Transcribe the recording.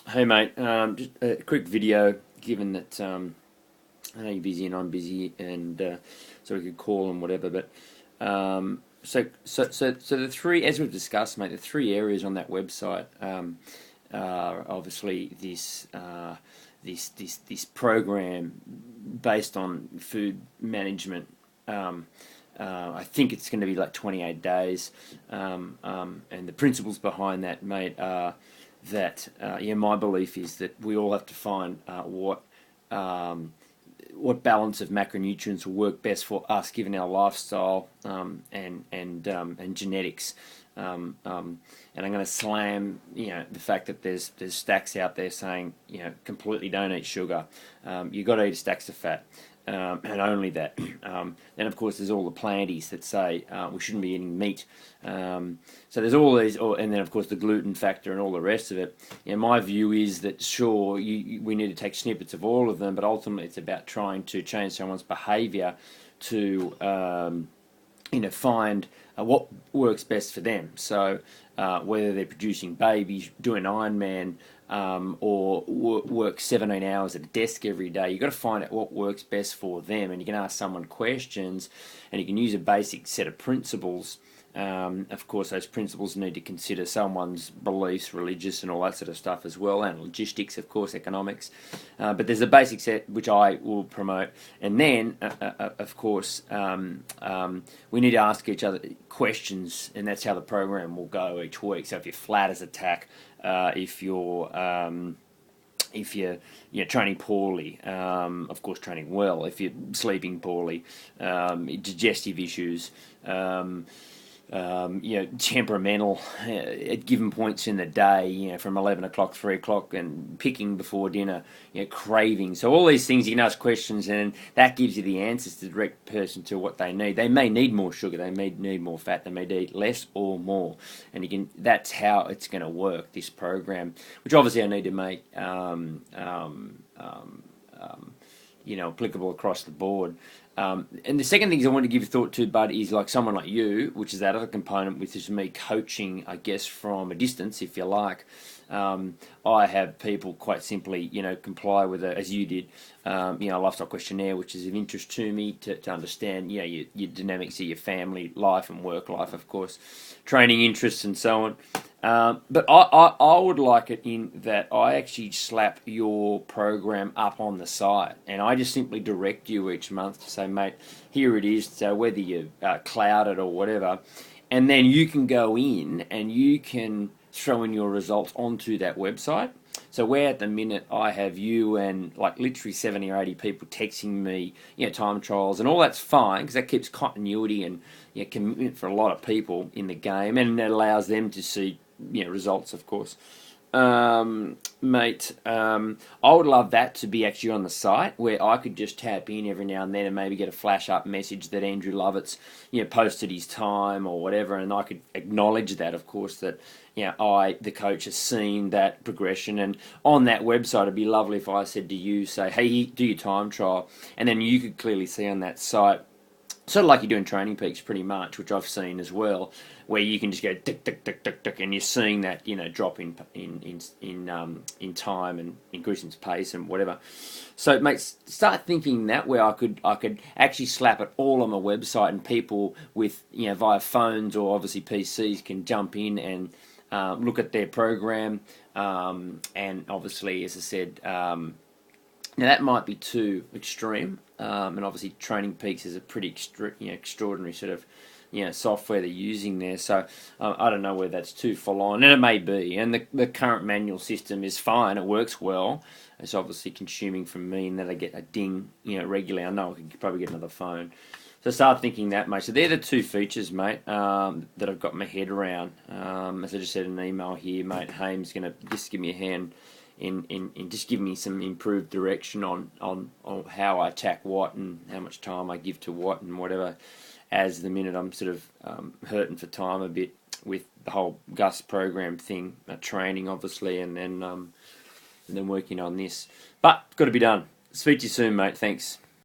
Hey mate, just a quick video. Given that I know you're busy and I'm busy, and so we could call and whatever. But so the three, as we've discussed, mate, the three areas on that website are obviously this program based on food management. I think it's going to be like 28 days, and the principles behind that, mate, are that my belief is that we all have to find what balance of macronutrients will work best for us given our lifestyle, and genetics. And I'm going to slam the fact that there's stacks out there saying completely don't eat sugar. You've got to eat stacks of fat. And only that. Then, of course, there's all the planties that say we shouldn't be eating meat. So there's all these, and then, of course, the gluten factor and all the rest of it. My view is that, sure, we need to take snippets of all of them, but ultimately it's about trying to change someone's behaviour to find what works best for them. So whether they're producing babies, doing Ironman, or work 17 hours at a desk every day, you've got to find out what works best for them. And you can ask someone questions, and you can use a basic set of principles. Of course, those principles need to consider someone's beliefs, religious and all that sort of stuff as well, and logistics, of course, economics. But there's a basic set which I will promote. And then, of course, we need to ask each other questions, and that's how the program will go each week. So if you're flat as a tack, if you're training poorly, of course training well. If you're sleeping poorly, digestive issues, temperamental at given points in the day, from 11 o'clock, 3 o'clock, and picking before dinner, craving. So all these things you can ask questions, and that gives you the answers to direct the person to what they need. They may need more sugar, they may need more fat, they may need less or more, and that's how it's going to work, this program, which obviously I need to make applicable across the board. And the second thing I want to give thought to, Bud, is like someone like you, which is that other component, which is me coaching, I guess, from a distance, if you like. I have people quite simply, comply with as you did, a lifestyle questionnaire, which is of interest to me to understand, your dynamics of your family life and work life, of course, training interests and so on. But I would like it in that I actually slap your program up on the site, and I just simply direct you each month to say, mate, here it is. So whether you cloud it or whatever, and then you can go in and you can throw in your results onto that website. So where at the minute I have you and like literally 70 or 80 people texting me, time trials, and all that's fine because that keeps continuity and commitment for a lot of people in the game, and it allows them to see results, of course. Mate, I would love that to be actually on the site where I could just tap in every now and then and maybe get a flash up message that Andrew Lovett's posted his time or whatever, and I could acknowledge that, of course, that the coach, has seen that progression. And on that website, it'd be lovely if I said to you, say, hey, do your time trial, and then you could clearly see on that site, sort of like you do in Training Peaks pretty much, which I've seen as well, where you can just go tick tick tick tick tick, and you're seeing that drop in time and increasing pace and whatever. So mate, start thinking that way. I could actually slap it all on my website, and people with via phones or obviously PCs can jump in and look at their program, and obviously, as I said. Now that might be too extreme, and obviously Training Peaks is a pretty extraordinary sort of software they're using there. So I don't know whether that's too full on, and it may be. And the current manual system is fine; it works well. It's obviously consuming from me, and that I get a ding regularly. I know I could probably get another phone. So start thinking that, mate. So they're the two features, mate, that I've got my head around. As I just said in an email here, mate, Haim's going to just give me a hand in just giving me some improved direction on how I attack what and how much time I give to what and whatever. As the minute I'm sort of hurting for time a bit with the whole Gus program thing, training obviously, and then working on this. But got to be done. Speak to you soon, mate. Thanks.